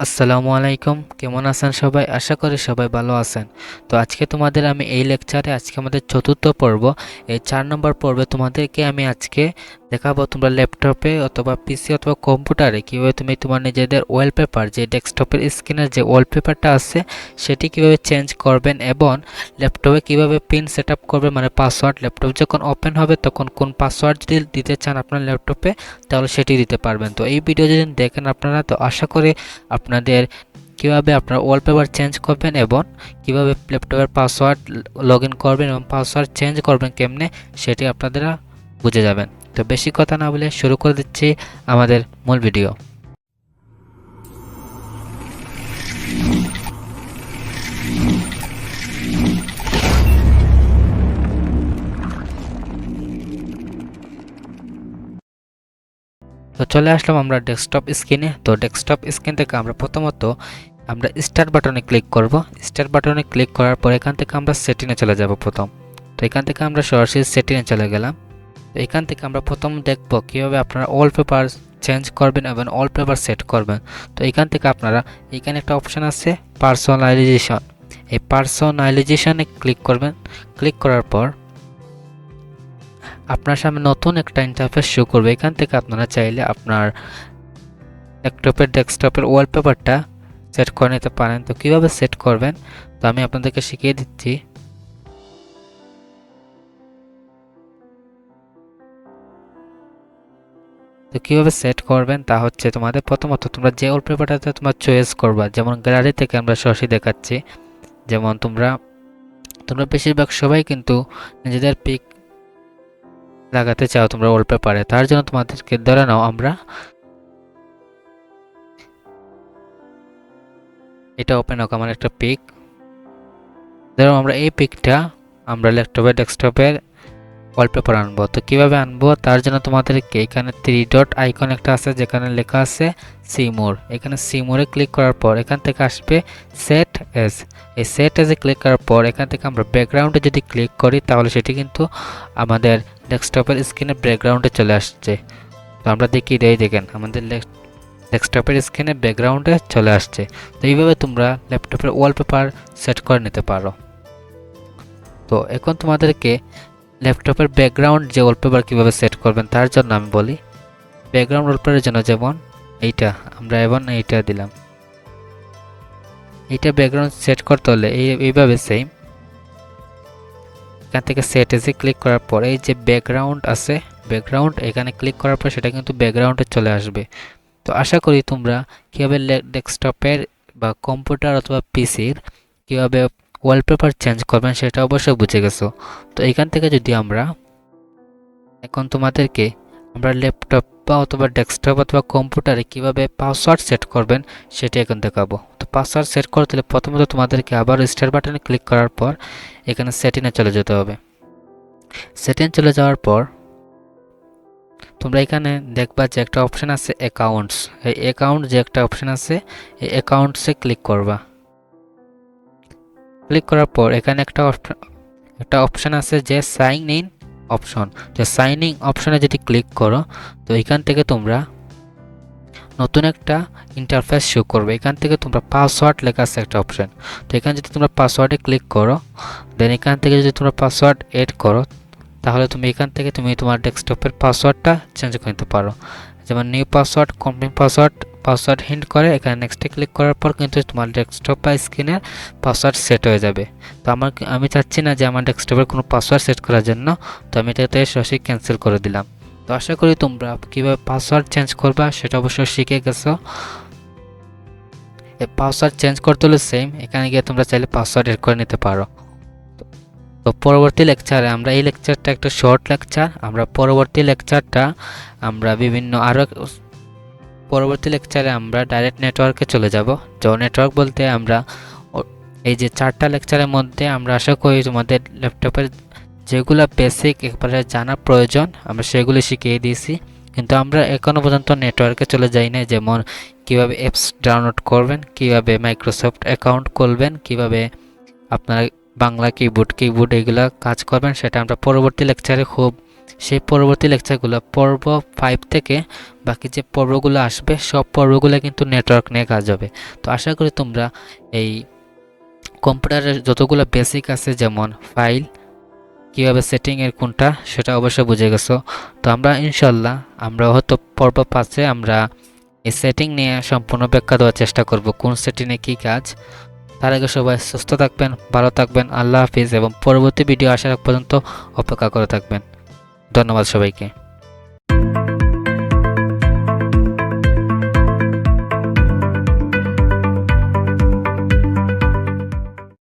আসসালামু আলাইকুম, কেমন আছেন সবাই? আশা করি সবাই ভালো আছেন। তো আজকে তোমাদের আমি এই লেকচারে আজকে আমাদের চতুর্থ পর্ব, এই 4 নম্বর পর্বে তোমাদেরকে আমি আজকে দেখাবো তোমরা ল্যাপটপে অথবা পিসি অথবা কম্পিউটারে কীভাবে তুমি তোমার নিজেদের ওয়ালপেপার, যে ডেস্কটপের স্ক্রিনের যে ওয়ালপেপারটা আছে সেটি কীভাবে চেঞ্জ করবেন এবং ল্যাপটপে কীভাবে পিন সেট আপ করবে, মানে পাসওয়ার্ড। ল্যাপটপ যখন ওপেন হবে তখন কোন পাসওয়ার্ড যদি দিতে চান আপনার ল্যাপটপে তাহলে সেটি দিতে পারবেন। তো এই ভিডিও যদি দেখেন আপনারা, তো আশা করি আপনাদের কিভাবে আপনার ওয়ালপেপার চেঞ্জ করবেন এবং কিভাবে ল্যাপটপের পাসওয়ার্ড লগ ইন করবেন এবং পাসওয়ার্ড চেঞ্জ করবেন কেমনে, সেটি আপনারা বুঝে যাবেন। তো বেশি কথা না বলে শুরু করে দিচ্ছি আমাদের মূল ভিডিও। তো চলে আসলাম আমরা ডেস্কটপ স্ক্রিনে। তো ডেস্কটপ স্ক্রিন থেকে আমরা প্রথমত আমরা স্টার্ট বাটনে ক্লিক করব। স্টার্ট বাটনে ক্লিক করার পর এখান থেকে আমরা সেটিংয়ে চলে যাব প্রথম। তো এখান থেকে আমরা সরাসরি সেটিংয়ে চলে গেলাম। তো এখান থেকে আমরা প্রথম দেখব কীভাবে আপনারা ওয়ালপেপার চেঞ্জ করবেন এবং ওয়ালপেপার সেট করবেন। তো এখান থেকে আপনারা এখানে একটা অপশান আছে পার্সোনালাইজেশন, এই পার্সোনালাইজেশনে ক্লিক করবেন। ক্লিক করার পর আপনার সামনে নতুন একটা ইন্টারফেস শো করবে। এখান থেকে আপনারা চাইলে আপনার ল্যাপটপের ডেস্কটপের ওয়ালপেপারটা সেট করে নিতে পারেন। তো কীভাবে সেট করবেন তো আমি আপনাদেরকে শিখিয়ে দিচ্ছি। তো কীভাবে সেট করবেন তা হচ্ছে তোমাদের প্রথমত তোমরা যে ওয়ালপেপারটাতে তোমরা চয়েস করবা, যেমন গ্যালারি থেকে আমরা সরাসরি দেখাচ্ছি, যেমন তোমরা বেশিরভাগ সবাই কিন্তু নিজেদের পিক লাগাতে চাও তোমরা ওয়ালপেপারে। তার জন্য তোমাদেরকে ধরে নাও আমরা এটা ওপেন হোক আমার একটা পিক, ধরো আমরা এই পিকটা আমরা ল্যাপটপের ডেস্কটপের ওয়ালপেপার আনবো। তো কীভাবে আনবো তার জন্য তোমাদেরকে এখানে 3 ডট আইকন একটা আছে যেখানে লেখা আছে সি মোর। এখানে সি মোরে ক্লিক করার পর এখান থেকে আসবে সেট এজ। এই সেট এজে ক্লিক করার পর এখান থেকে আমরা ব্যাকগ্রাউন্ডে যদি ক্লিক করি তাহলে সেটি কিন্তু আমাদের ডেস্কটপের স্ক্রিনে ব্যাকগ্রাউন্ডে চলে আসছে। তো আমরা দেখি দেখেন আমাদের ডেস্কটপের স্ক্রিনে ব্যাকগ্রাউন্ডে চলে আসছে। তো এইভাবে তোমরা ল্যাপটপের ওয়ালপেপার সেট করে নিতে পারো। তো এখন তোমাদেরকে ল্যাপটপের ব্যাকগ্রাউন্ড যে ওয়ালপেপার কীভাবে সেট করবেন তার জন্য আমি বলি। ব্যাকগ্রাউন্ড ওয়ালপেপারের জন্য যেমন আমরা এইটা দিলাম। এইটা ব্যাকগ্রাউন্ড সেট করতে হলে এইভাবে সেম এখান থেকে সেট এসে ক্লিক করার পর এই যে ব্যাকগ্রাউন্ড আছে, ব্যাকগ্রাউন্ড এখানে ক্লিক করার পর সেটা কিন্তু ব্যাকগ্রাউন্ডে চলে আসবে। তো আশা করি তোমরা কীভাবে ডেস্কটপের বা কম্পিউটার অথবা পিসির কীভাবে ওয়ালপেপার চেঞ্জ করবেন সেটা অবশ্যই বুঝে গেছো। তো এখান থেকে যদি আমরা এখন তোমাদেরকে আমরা ল্যাপটপ বা অথবা ডেস্কটপ অথবা কম্পিউটারে কীভাবে পাসওয়ার্ড সেট করবেন সেটা এখন দেখাবো। তো পাসওয়ার্ড সেট করতে হলে প্রথমত তোমাদেরকে আবার স্টার বাটনে ক্লিক করার পর এখানে সেটিংয়ে চলে যেতে হবে। সেটিং চলে যাওয়ার পর তোমরা এখানে দেখবা যে একটা অপশান আছে অ্যাকাউন্টস। এই অ্যাকাউন্ট যে একটা অপশান আছে এই অ্যাকাউন্টসে ক্লিক করবা। ক্লিক করার পর এখানে একটা অপশান আছে যে সাইন ইন অপশন। তো সাইন ইন অপশনে যদি ক্লিক করো তো এখান থেকে তোমরা নতুন একটা ইন্টারফেস শো করবে। এখান থেকে তোমরা পাসওয়ার্ড লেখা আছে একটা অপশন। তো এখানে যদি তোমরা পাসওয়ার্ডে ক্লিক করো দেন এখান থেকে যদি তোমরা পাসওয়ার্ড এড করো তাহলে তুমি এখান থেকে তোমার ডেস্কটপের পাসওয়ার্ডটা চেঞ্জ করে নিতে পারো। যেমন new password, confirm password hint করে এখানে নেক্সটে ক্লিক করার পর কিন্তু তোমার ডেস্কটপ বা স্ক্রিনের পাসওয়ার্ড সেট হয়ে যাবে। তো আমি চাচ্ছি না যে আমার ডেস্কটপের কোনো পাসওয়ার্ড সেট করার জন্য, তো আমি এটাতে সরাসরি ক্যান্সেল করে দিলাম। তো আশা করি তোমরা কীভাবে পাসওয়ার্ড চেঞ্জ করবা সেটা অবশ্যই শিখে গেছো। এই পাসওয়ার্ড চেঞ্জ করতে হলে সেম এখানে গিয়ে তোমরা চাইলে পাসওয়ার্ড এড করে নিতে পারো। তো পরবর্তী লেকচারে আমরা এই লেকচারটা একটা শর্ট লেকচার, আমরা পরবর্তী লেকচারটা আমরা পরবর্তী লেকচারে আমরা ডাইরেক্ট নেটওয়ার্কে চলে যাব। নেটওয়ার্ক বলতে আমরা এই যে 4টা লেকচারের মধ্যে আমরা আশা করি তোমাদের ল্যাপটপের যেগুলো বেসিক একবারে জানা প্রয়োজন আমরা সেগুলো শিখিয়ে দিয়েছি, কিন্তু আমরা এখনও পর্যন্ত নেটওয়ার্কে চলে যাই না। যেমন কিভাবে অ্যাপস ডাউনলোড করবেন, কিভাবে মাইক্রোসফট অ্যাকাউন্ট খুলবেন, কিভাবে আপনারা বাংলা কিবোর্ড এগুলো কাজ করবেন সেটা আমরা পরবর্তী লেকচারে খুব সেই পরবর্তী লেকচারগুলো পর্ব 5 থেকে বাকি যে পর্বগুলো আসবে সব পর্বগুলো কিন্তু নেটওয়ার্ক নিয়ে কাজ হবে। তো আশা করি তোমরা এই কম্পিউটারের যতগুলো বেসিক আছে যেমন ফাইল কীভাবে সেটিংয়ের কোনটা সেটা অবশ্যই বুঝে গেছো। তো আমরা ইনশাল্লাহ আমরা হয়তো পর্ব 5-এ আমরা এই সেটিং নিয়ে সম্পূর্ণ ব্যাখ্যা দেওয়ার চেষ্টা করব, কোন সেটিংয়ে কী কাজ। তার আগে সবাই সুস্থ থাকবেন, ভালো থাকবেন, আল্লাহ হাফিজ এবং পরবর্তী ভিডিও আসার পর্যন্ত অপেক্ষা করে থাকবেন। ধন্যবাদ সবাইকে।